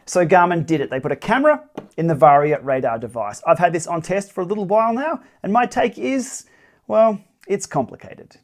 So Garmin did it. They put a camera in the Varia Radar device. I've had this on test for a little while now, and my take is, well, it's complicated.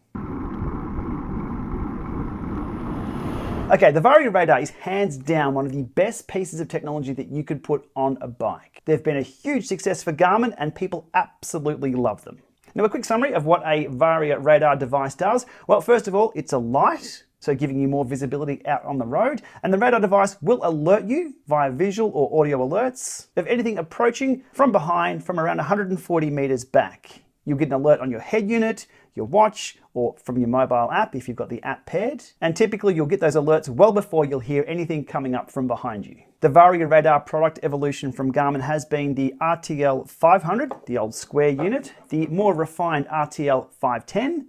Okay, the Varia Radar is hands down one of the best pieces of technology that you could put on a bike. They've been a huge success for Garmin and people absolutely love them. Now, a quick summary of what a Varia Radar device does. Well, first of all, it's a light, so giving you more visibility out on the road, and the radar device will alert you via visual or audio alerts of anything approaching from behind from around 140 meters back. You'll get an alert on your head unit, your watch, or from your mobile app if you've got the app paired. And typically you'll get those alerts well before you'll hear anything coming up from behind you. The Varia Radar product evolution from Garmin has been the RTL 500, the old square unit, the more refined RTL 510,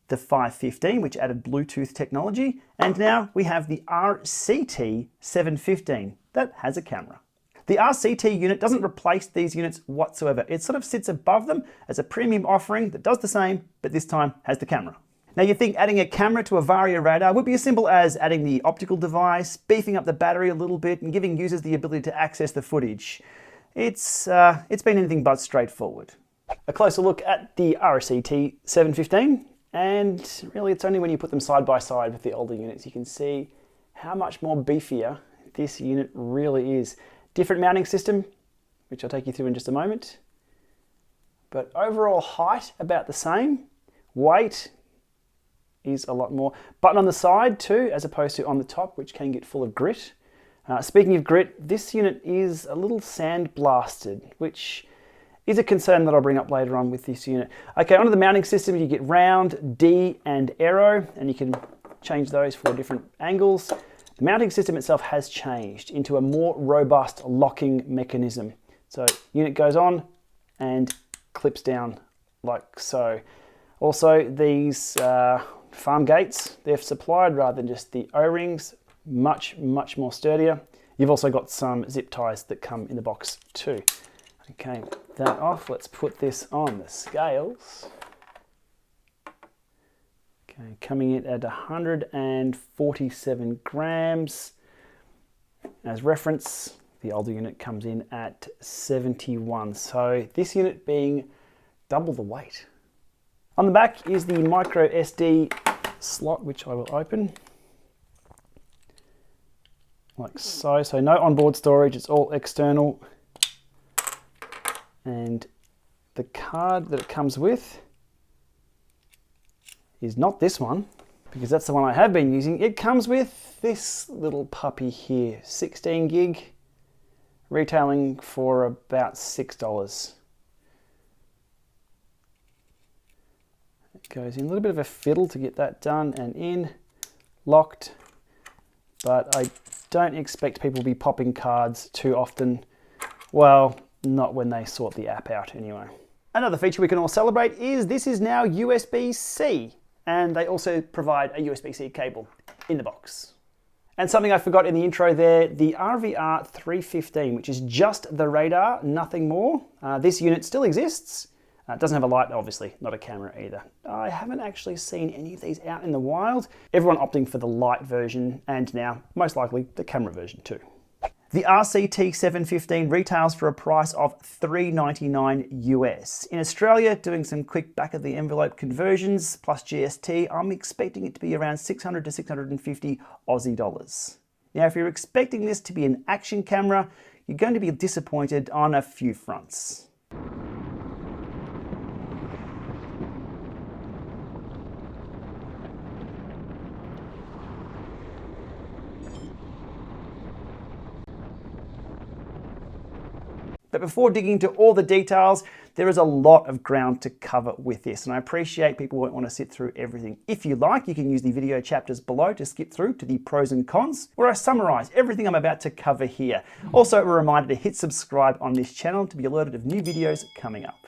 the 515, which added Bluetooth technology, and now we have the RCT715 that has a camera. The RCT unit doesn't replace these units whatsoever. It sort of sits above them as a premium offering that does the same, but this time has the camera. Now you'd think adding a camera to a Varia Radar would be as simple as adding the optical device, beefing up the battery a little bit, and giving users the ability to access the footage. It's been anything but straightforward. A closer look at the RCT715, and really it's only when you put them side by side with the older units you can see how much more beefier this unit really is. Different mounting system, which I'll take you through in just a moment. But overall height about the same. Weight is a lot more. Button on the side too, as opposed to on the top, which can get full of grit. Speaking of grit, this unit is a little sandblasted, which is a concern that I'll bring up later on with this unit. Okay, onto the mounting system, you get round, D, and aero, and you can change those for different angles. The mounting system itself has changed into a more robust locking mechanism. So unit goes on and clips down like so. Also these farm gates, they're supplied rather than just the O-rings, much more sturdier. You've also got some zip ties that come in the box too. Okay, that off, let's put this on the scales. Okay, coming in at 147 grams. As reference, the older unit comes in at 71. So this unit being double the weight. On the back is the micro SD slot, which I will open. Like so. So no onboard storage, it's all external. And the card that it comes with is not this one, because that's the one I have been using. It comes with this little puppy here, 16 gig, retailing for about $6. It goes in a little bit of a fiddle to get that done and in, locked, but I don't expect people to be popping cards too often. Well, not when they sort the app out anyway. Another feature we can all celebrate is this is now USB-C. And they also provide a USB-C cable in the box. And something I forgot in the intro there, the RVR315, which is just the radar, nothing more. This unit still exists. It doesn't have a light, obviously, not a camera either. I haven't actually seen any of these out in the wild. Everyone opting for the light version, and now, most likely, the camera version too. The RCT715 retails for a price of $399 US. In Australia, doing some quick back of the envelope conversions plus GST, I'm expecting it to be around 600 to 650 Aussie dollars. Now, if you're expecting this to be an action camera, you're going to be disappointed on a few fronts. But before digging into all the details, there is a lot of ground to cover with this, and I appreciate people won't want to sit through everything. If you like, you can use the video chapters below to skip through to the pros and cons, where I summarize everything I'm about to cover here. Also, a reminder to hit subscribe on this channel to be alerted of new videos coming up.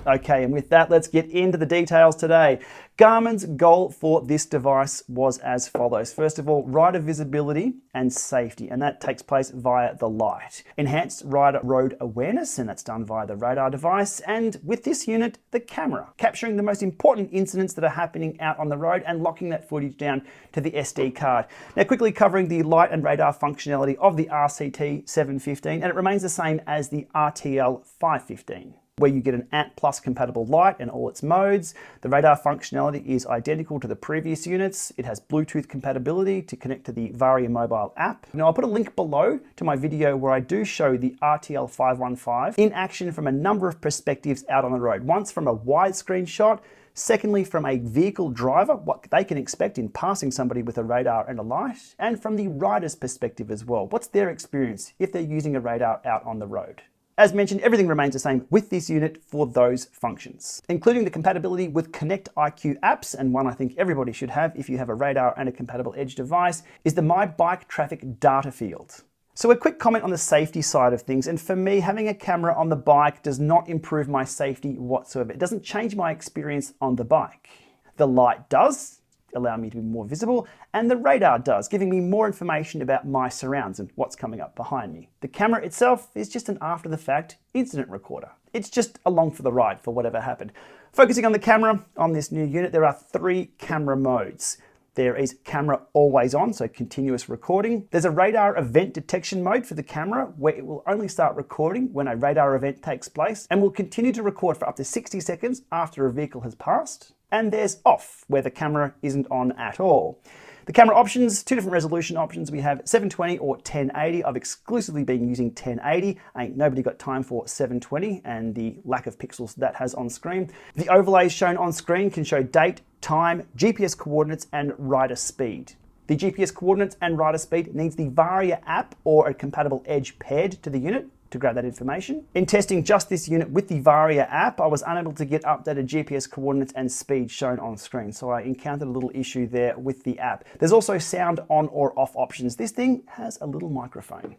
Okay, and with that, let's get into the details today. Garmin's goal for this device was as follows. First of all, rider visibility and safety, and that takes place via the light. Enhanced rider road awareness, and that's done via the radar device. And with this unit, the camera, capturing the most important incidents that are happening out on the road and locking that footage down to the SD card. Now, quickly covering the light and radar functionality of the RCT715, and it remains the same as the RTL515. Where you get an ANT Plus compatible light in all its modes. The radar functionality is identical to the previous units. It has Bluetooth compatibility to connect to the Varia mobile app. Now I'll put a link below to my video where I do show the RTL515 in action from a number of perspectives out on the road. Once from a widescreen shot, secondly from a vehicle driver, what they can expect in passing somebody with a radar and a light, and from the rider's perspective as well. What's their experience if they're using a radar out on the road? As mentioned, everything remains the same with this unit for those functions, including the compatibility with Connect IQ apps, and one I think everybody should have if you have a radar and a compatible edge device, is the My Bike Traffic data field. So a quick comment on the safety side of things, and for me, having a camera on the bike does not improve my safety whatsoever. It doesn't change my experience on the bike. The light does allow me to be more visible, and the radar does, giving me more information about my surrounds and what's coming up behind me. The camera itself is just an after-the-fact incident recorder. It's just along for the ride for whatever happened. Focusing on the camera on this new unit, there are 3 camera modes. There is camera always on, so continuous recording. There's a radar event detection mode for the camera where it will only start recording when a radar event takes place and will continue to record for up to 60 seconds after a vehicle has passed. And there's off, where the camera isn't on at all. The camera options, 2 different resolution options. We have 720 or 1080. I've exclusively been using 1080. Ain't nobody got time for 720 and the lack of pixels that has on screen. The overlays shown on screen can show date, time, GPS coordinates, and rider speed. The GPS coordinates and rider speed needs the Varia app or a compatible edge paired to the unit to grab that information. In testing just this unit with the Varia app, I was unable to get updated GPS coordinates and speed shown on screen, so I encountered a little issue there with the app. There's also sound on or off options. This thing has a little microphone.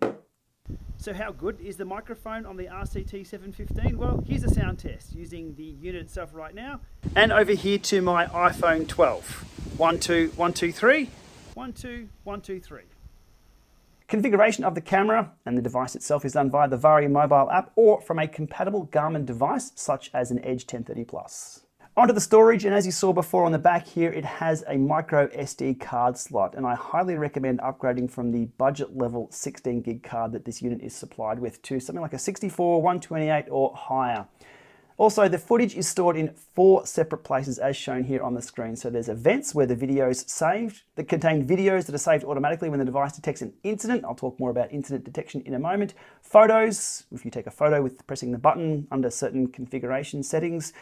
So how good is the microphone on the RCT715? Well, here's a sound test using the unit itself right now. And over here to my iPhone 12. 1, 2, 1, 2, 3. 1, 2, 1, 2, 3. Configuration of the camera and the device itself is done via the Varia mobile app or from a compatible Garmin device such as an Edge 1030 Plus. Onto the storage, and as you saw before on the back here, it has a micro SD card slot, and I highly recommend upgrading from the budget level 16 gig card that this unit is supplied with to something like a 64, 128 or higher. Also, the footage is stored in 4 separate places as shown here on the screen. So there's events where the video is saved that contain videos that are saved automatically when the device detects an incident. I'll talk more about incident detection in a moment. Photos, if you take a photo with pressing the button under certain configuration settings,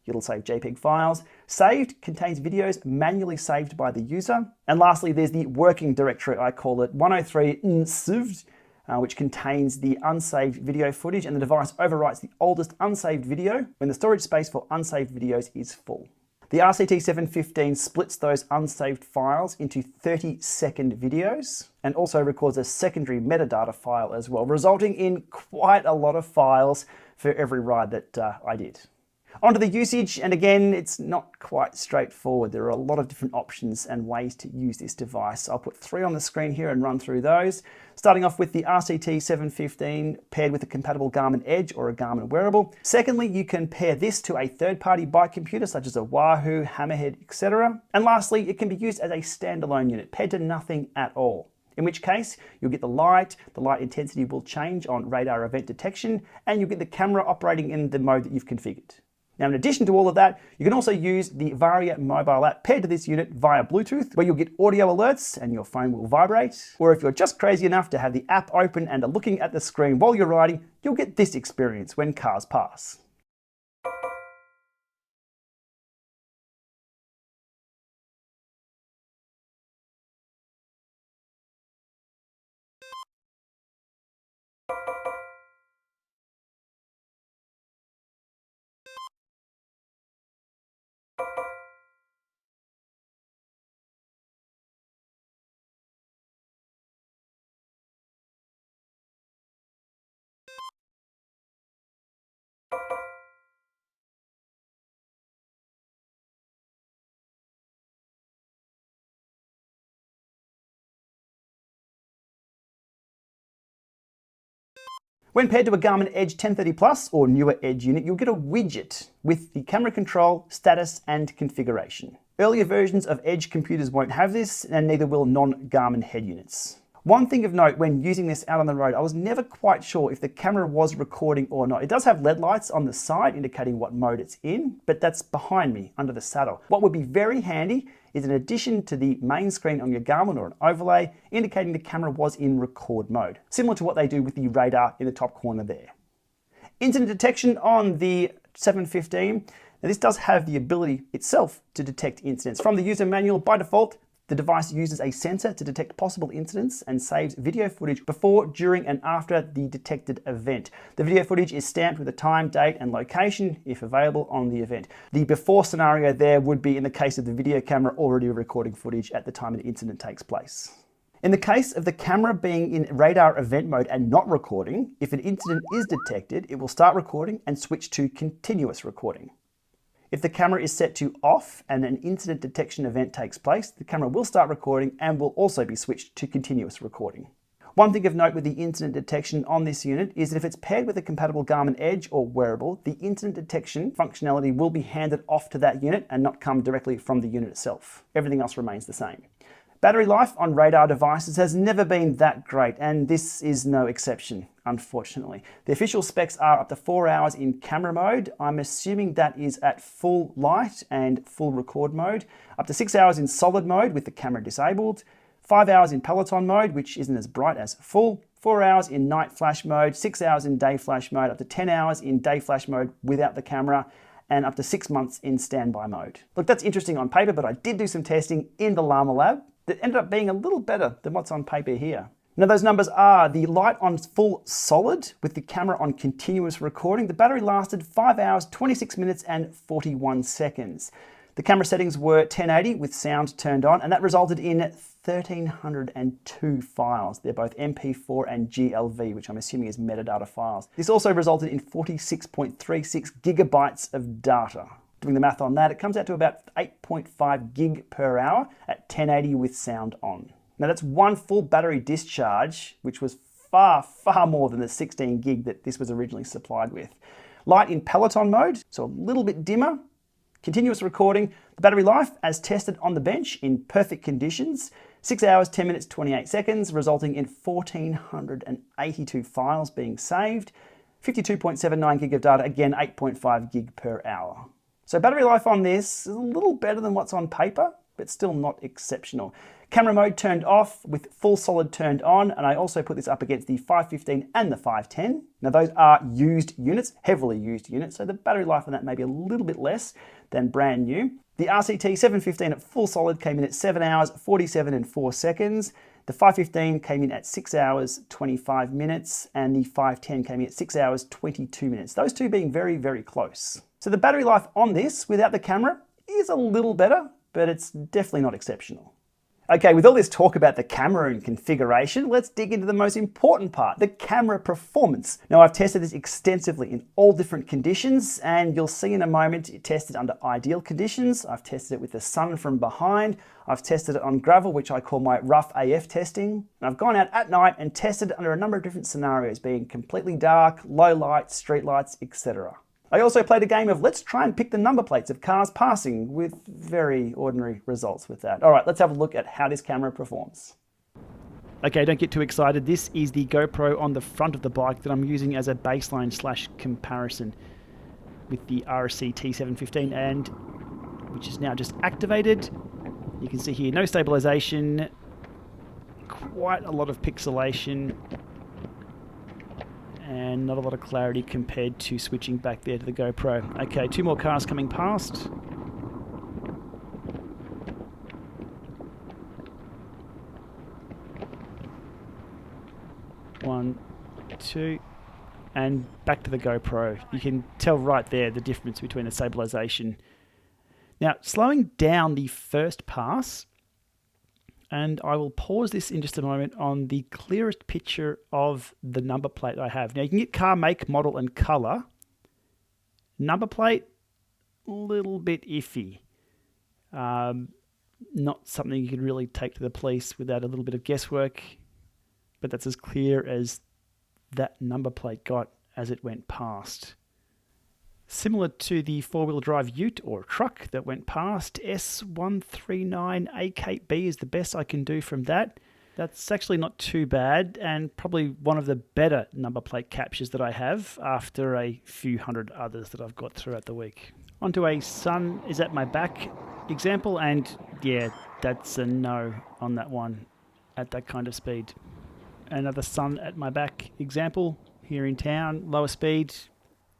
it'll save JPEG files. Saved contains videos manually saved by the user. And lastly, there's the working directory, I call it 103 saved, which contains the unsaved video footage, and the device overwrites the oldest unsaved video when the storage space for unsaved videos is full. The RCT715 splits those unsaved files into 30-second videos and also records a secondary metadata file as well, resulting in quite a lot of files for every ride that I did. Onto the usage, and again, it's not quite straightforward. There are a lot of different options and ways to use this device. I'll put 3 on the screen here and run through those. Starting off with the RCT715 paired with a compatible Garmin Edge or a Garmin wearable. Secondly, you can pair this to a third-party bike computer such as a Wahoo, Hammerhead, etc. And lastly, it can be used as a standalone unit, paired to nothing at all. In which case, you'll get the light intensity will change on radar event detection, and you'll get the camera operating in the mode that you've configured. Now, in addition to all of that, you can also use the Varia mobile app paired to this unit via Bluetooth, where you'll get audio alerts and your phone will vibrate. Or if you're just crazy enough to have the app open and are looking at the screen while you're riding, you'll get this experience when cars pass. When paired to a Garmin Edge 1030 Plus or newer Edge unit, you'll get a widget with the camera control, status, and configuration. Earlier versions of Edge computers won't have this, and neither will non-Garmin head units. One thing of note when using this out on the road, I was never quite sure if the camera was recording or not. It does have LED lights on the side indicating what mode it's in, but that's behind me under the saddle. What would be very handy is in addition to the main screen on your Garmin or an overlay indicating the camera was in record mode, similar to what they do with the radar in the top corner there. Incident detection on the 715. Now this does have the ability itself to detect incidents. From the user manual, by default, the device uses a sensor to detect possible incidents and saves video footage before, during, and after the detected event. The video footage is stamped with the time, date, and location, if available, on the event. The before scenario there would be in the case of the video camera already recording footage at the time an incident takes place. In the case of the camera being in radar event mode and not recording, if an incident is detected, it will start recording and switch to continuous recording. If the camera is set to off and an incident detection event takes place, the camera will start recording and will also be switched to continuous recording. One thing of note with the incident detection on this unit is that if it's paired with a compatible Garmin Edge or wearable, the incident detection functionality will be handed off to that unit and not come directly from the unit itself. Everything else remains the same. Battery life on radar devices has never been that great, and this is no exception, unfortunately. The official specs are up to 4 hours in camera mode. I'm assuming that is at full light and full record mode. Up to 6 hours in solid mode with the camera disabled. 5 hours in Peloton mode, which isn't as bright as full. 4 hours in night flash mode. 6 hours in day flash mode. Up to 10 hours in day flash mode without the camera. And up to 6 months in standby mode. Look, that's interesting on paper, but I did do some testing in the Llama lab that ended up being a little better than what's on paper here. Now those numbers are the light on full solid with the camera on continuous recording. The battery lasted 5 hours, 26 minutes and 41 seconds. The camera settings were 1080 with sound turned on, and that resulted in 1,302 files. They're both MP4 and GLV, which I'm assuming is metadata files. This also resulted in 46.36 gigabytes of data. Doing the math on that, it comes out to about 8.5 gig per hour at 1080 with sound on. Now that's one full battery discharge, which was far, far more than the 16 gig that this was originally supplied with. Light in Peloton mode, so a little bit dimmer. Continuous recording, the battery life as tested on the bench in perfect conditions, 6 hours, 10 minutes, 28 seconds, resulting in 1,482 files being saved, 52.79 gig of data, again 8.5 gig per hour. So battery life on this is a little better than what's on paper, but still not exceptional. Camera mode turned off with full solid turned on, and I also put this up against the 515 and the 510. Now those are used units, heavily used units, so the battery life on that may be a little bit less than brand new. The RCT715 at full solid came in at 7 hours, 47 and 4 seconds. The 515 came in at 6 hours, 25 minutes, and the 510 came in at 6 hours, 22 minutes. Those two being very, very close. So the battery life on this without the camera is a little better, but it's definitely not exceptional. Okay, with all this talk about the camera and configuration, let's dig into the most important part, the camera performance. Now I've tested this extensively in all different conditions, and you'll see in a moment it tested under ideal conditions. I've tested it with the sun from behind. I've tested it on gravel, which I call my rough AF testing. And I've gone out at night and tested it under a number of different scenarios, being completely dark, low light, street lights, etc. I also played a game of let's try and pick the number plates of cars passing, with very ordinary results with that. All right, let's have a look at how this camera performs. Okay, don't get too excited. This is the GoPro on the front of the bike that I'm using as a baseline / comparison with the RCT715, and which is now just activated. You can see here, no stabilization, quite a lot of pixelation, and not a lot of clarity compared to switching back there to the GoPro. Okay, 2 more cars coming past. One, two, and back to the GoPro. You can tell right there the difference between the stabilization. Now, slowing down the first pass, and I will pause this in just a moment on the clearest picture of the number plate I have. Now you can get car make, model and color. Number plate, a little bit iffy. Not something you can really take to the police without a little bit of guesswork, but that's as clear as that number plate got as it went past. Similar to the four-wheel drive ute or truck that went past, S139AKB is the best I can do from that. That's actually not too bad, and probably one of the better number plate captures that I have after a few hundred others that I've got throughout the week. Onto a sun is at my back example, and yeah, that's a no on that one at that kind of speed. Another sun at my back example here in town, lower speed,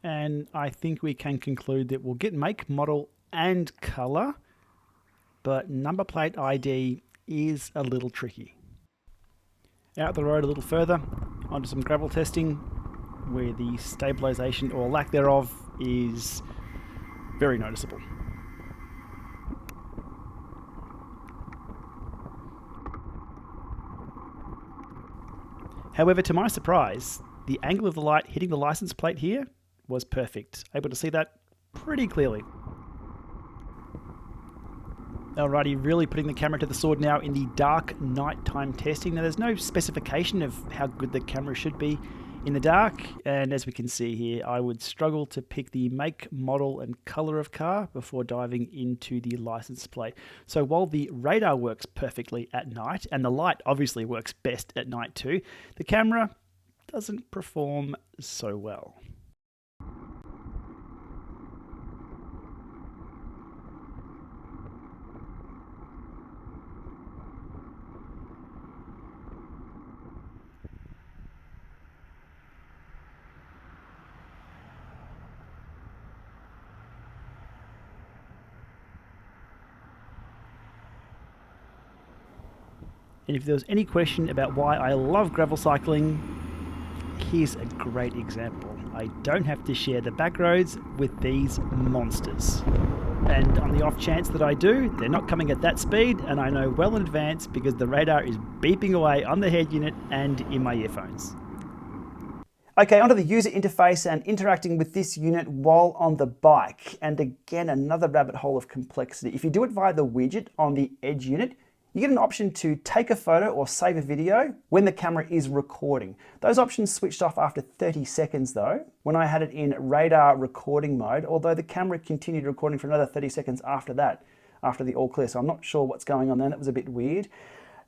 and I think we can conclude that we'll get make, model, and color, but number plate ID is a little tricky. Out the road a little further, onto some gravel testing, where the stabilization or lack thereof is very noticeable. However, to my surprise, the angle of the light hitting the license plate here was perfect. Able to see that pretty clearly. Alrighty, really putting the camera to the sword now in the dark nighttime testing. Now there's no specification of how good the camera should be in the dark, and as we can see here, I would struggle to pick the make, model, and color of car before diving into the license plate. So while the radar works perfectly at night, and the light obviously works best at night too, the camera doesn't perform so well. And if there was any question about why I love gravel cycling, here's a great example. I don't have to share the back roads with these monsters. And on the off chance that I do, they're not coming at that speed, and I know well in advance because the radar is beeping away on the head unit and in my earphones. Okay, onto the user interface and interacting with this unit while on the bike. And again, another rabbit hole of complexity. If you do it via the widget on the Edge unit, you get an option to take a photo or save a video when the camera is recording. Those options switched off after 30 seconds though, when I had it in radar recording mode, although the camera continued recording for another 30 seconds after that, after the all clear, so I'm not sure what's going on there. That was a bit weird.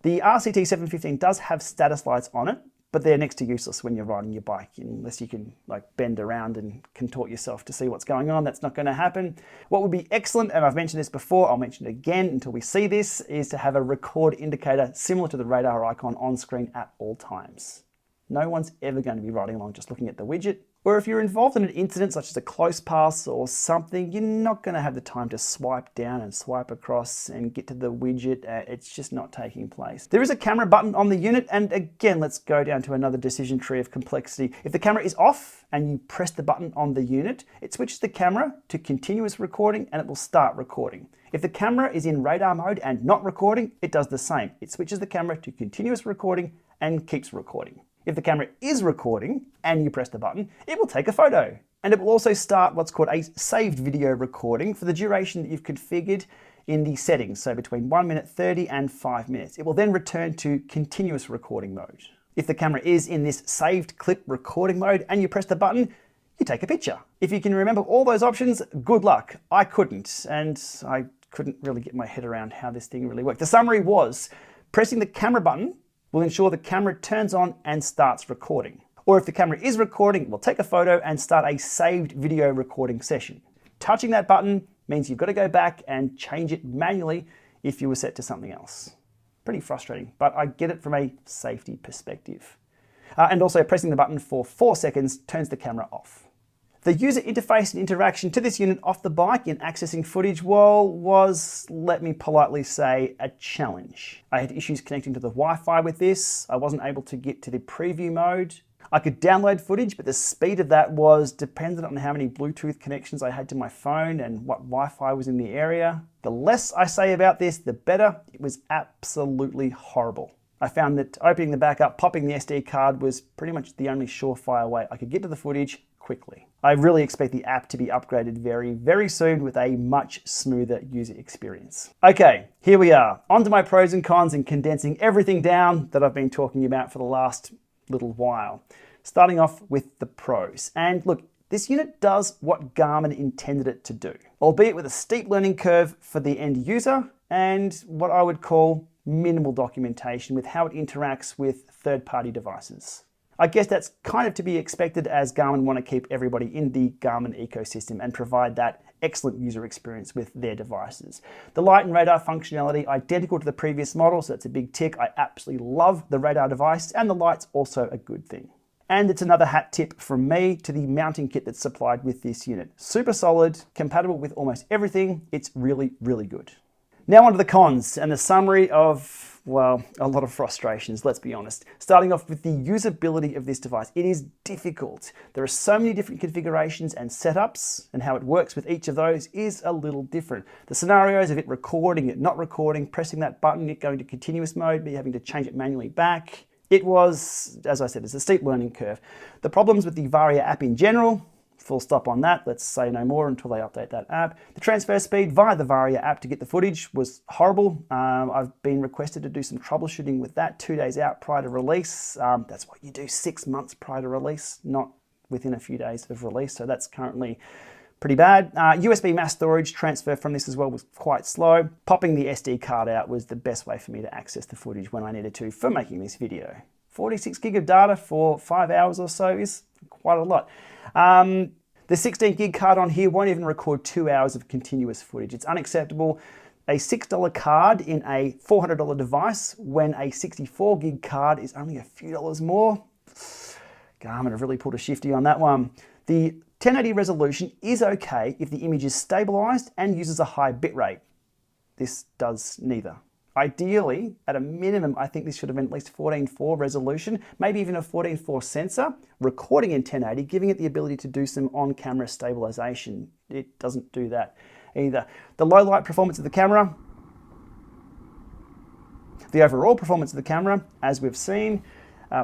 The RCT715 does have status lights on it, but they're next to useless when you're riding your bike, unless you can like bend around and contort yourself to see what's going on. That's not going to happen. What would be excellent, and I've mentioned this before, I'll mention it again until we see this, is to have a record indicator similar to the radar icon on screen at all times. No one's ever going to be riding along just looking at the widget. Or if you're involved in an incident such as a close pass or something, you're not going to have the time to swipe down and swipe across and get to the widget. It's just not taking place. There is a camera button on the unit, and again, let's go down to another decision tree of complexity. If the camera is off and you press the button on the unit, it switches the camera to continuous recording and it will start recording. If the camera is in radar mode and not recording, it does the same. It switches the camera to continuous recording and keeps recording. If the camera is recording and you press the button, it will take a photo. And it will also start what's called a saved video recording for the duration that you've configured in the settings, so between 1 minute 30 and 5 minutes. It will then return to continuous recording mode. If the camera is in this saved clip recording mode and you press the button, you take a picture. If you can remember all those options, good luck. I couldn't, and I couldn't really get my head around how this thing really worked. The summary was, pressing the camera button will ensure the camera turns on and starts recording. Or if the camera is recording, it will take a photo and start a saved video recording session. Touching that button means you've got to go back and change it manually if you were set to something else. Pretty frustrating, but I get it from a safety perspective. And also pressing the button for 4 seconds turns the camera off. The user interface and interaction to this unit off the bike in accessing footage, well, was, let me politely say, a challenge. I had issues connecting to the Wi-Fi with this. I wasn't able to get to the preview mode. I could download footage, but the speed of that was dependent on how many Bluetooth connections I had to my phone and what Wi-Fi was in the area. The less I say about this, the better. It was absolutely horrible. I found that opening the back up, popping the SD card was pretty much the only surefire way I could get to the footage quickly. I really expect the app to be upgraded very, very soon with a much smoother user experience. Okay, here we are. On to my pros and cons and condensing everything down that I've been talking about for the last little while. Starting off with the pros. And look, this unit does what Garmin intended it to do, albeit with a steep learning curve for the end user and what I would call minimal documentation with how it interacts with third-party devices. I guess that's kind of to be expected as Garmin want to keep everybody in the Garmin ecosystem and provide that excellent user experience with their devices. The light and radar functionality identical to the previous model, so that's a big tick. I absolutely love the radar device, and the light's also a good thing. And it's another hat tip from me to the mounting kit that's supplied with this unit. Super solid, compatible with almost everything. It's really, really good. Now onto the cons and the summary of, well, a lot of frustrations, let's be honest. Starting off with the usability of this device. It is difficult. There are so many different configurations and setups, and how it works with each of those is a little different. The scenarios of it recording, it not recording, pressing that button, it going to continuous mode, me having to change it manually back. It was, as I said, it's a steep learning curve. The problems with the Varia app in general, full stop on that. Let's say no more until they update that app. The transfer speed via the Varia app to get the footage was horrible. I've been requested to do some troubleshooting with that 2 days out prior to release. That's what you do 6 months prior to release, not within a few days of release. So that's currently pretty bad. USB mass storage transfer from this as well was quite slow. Popping the SD card out was the best way for me to access the footage when I needed to for making this video. 46 gig of data for 5 hours or so is quite a lot. The 16 gig card on here won't even record 2 hours of continuous footage. It's unacceptable. A $6 card in a $400 device when a 64 gig card is only a few dollars more. Garmin have really pulled a shifty on that one. The 1080 resolution is okay if the image is stabilized and uses a high bitrate. This does neither. Ideally, at a minimum, I think this should have been at least 14:4 resolution, maybe even a 14:4 sensor, recording in 1080, giving it the ability to do some on-camera stabilization. It doesn't do that either. The low light performance of the camera, the overall performance of the camera, as we've seen,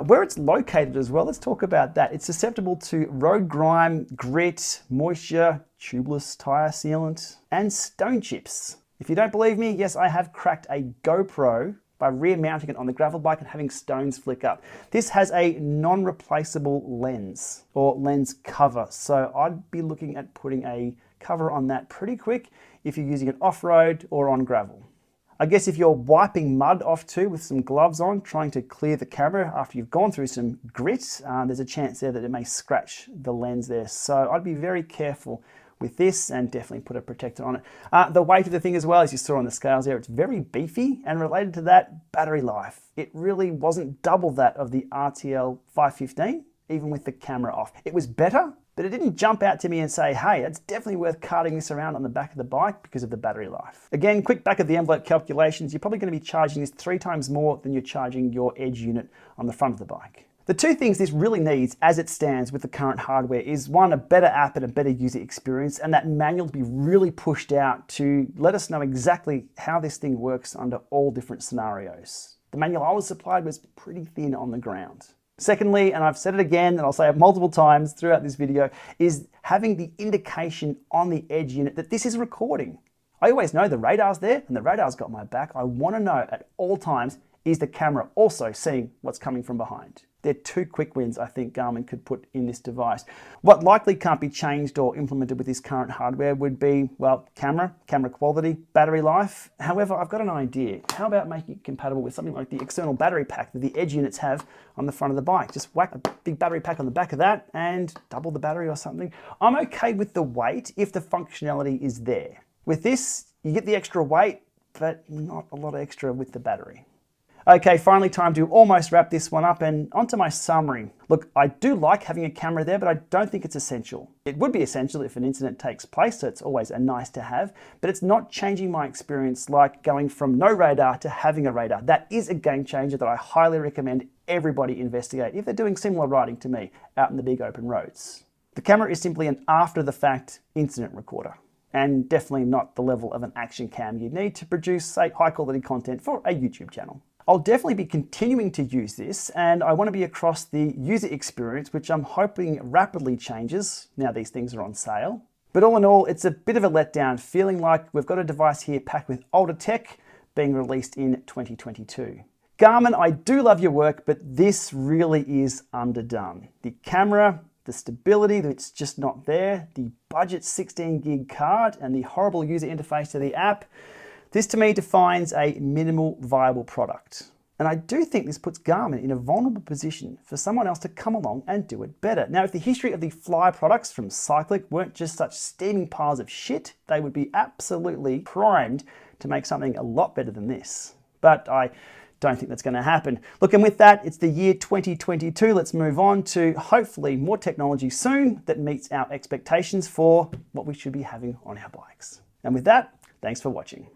where it's located as well, let's talk about that. It's susceptible to road grime, grit, moisture, tubeless tire sealant, and stone chips. If you don't believe me, yes, I have cracked a GoPro by rear mounting it on the gravel bike and having stones flick up. This has a non-replaceable lens or lens cover, so I'd be looking at putting a cover on that pretty quick if you're using it off-road or on gravel. I guess if you're wiping mud off too with some gloves on, trying to clear the camera after you've gone through some grit, there's a chance there that it may scratch the lens there. So I'd be very careful with this and definitely put a protector on it. The weight of the thing as well, as you saw on the scales there, it's very beefy, and related to that, battery life. It really wasn't double that of the RTL 515, even with the camera off. It was better, but it didn't jump out to me and say, hey, it's definitely worth carting this around on the back of the bike because of the battery life. Again, quick back of the envelope calculations, you're probably going to be charging this 3 times more than you're charging your Edge unit on the front of the bike. The two things this really needs as it stands with the current hardware is one, a better app and a better user experience, and that manual to be really pushed out to let us know exactly how this thing works under all different scenarios. The manual I was supplied was pretty thin on the ground. Secondly, and I've said it again and I'll say it multiple times throughout this video, is having the indication on the Edge unit that this is recording. I always know the radar's there and the radar's got my back. I want to know at all times, is the camera also seeing what's coming from behind? They're 2 quick wins I think Garmin could put in this device. What likely can't be changed or implemented with this current hardware would be, well, camera quality, battery life. However, I've got an idea. How about making it compatible with something like the external battery pack that the Edge units have on the front of the bike? Just whack a big battery pack on the back of that and double the battery or something. I'm okay with the weight if the functionality is there. With this, you get the extra weight, but not a lot of extra with the battery. Okay, finally time to almost wrap this one up and onto my summary. Look, I do like having a camera there, but I don't think it's essential. It would be essential if an incident takes place, so it's always a nice to have, but it's not changing my experience like going from no radar to having a radar. That is a game changer that I highly recommend everybody investigate if they're doing similar riding to me out in the big open roads. The camera is simply an after-the-fact incident recorder, and definitely not the level of an action cam you'd need to produce, say, high-quality content for a YouTube channel. I'll definitely be continuing to use this, and I want to be across the user experience, which I'm hoping rapidly changes now these things are on sale. But all in all, it's a bit of a letdown, feeling like we've got a device here packed with older tech being released in 2022. Garmin, I do love your work, but this really is underdone. The camera, the stability, it's just not there. The budget 16 gig card and the horrible user interface to the app. This to me defines a minimal viable product. And I do think this puts Garmin in a vulnerable position for someone else to come along and do it better. Now, if the history of the Fly products from Cyclic weren't just such steaming piles of shit, they would be absolutely primed to make something a lot better than this. But I don't think that's going to happen. Look, and with that, it's the year 2022. Let's move on to hopefully more technology soon that meets our expectations for what we should be having on our bikes. And with that, thanks for watching.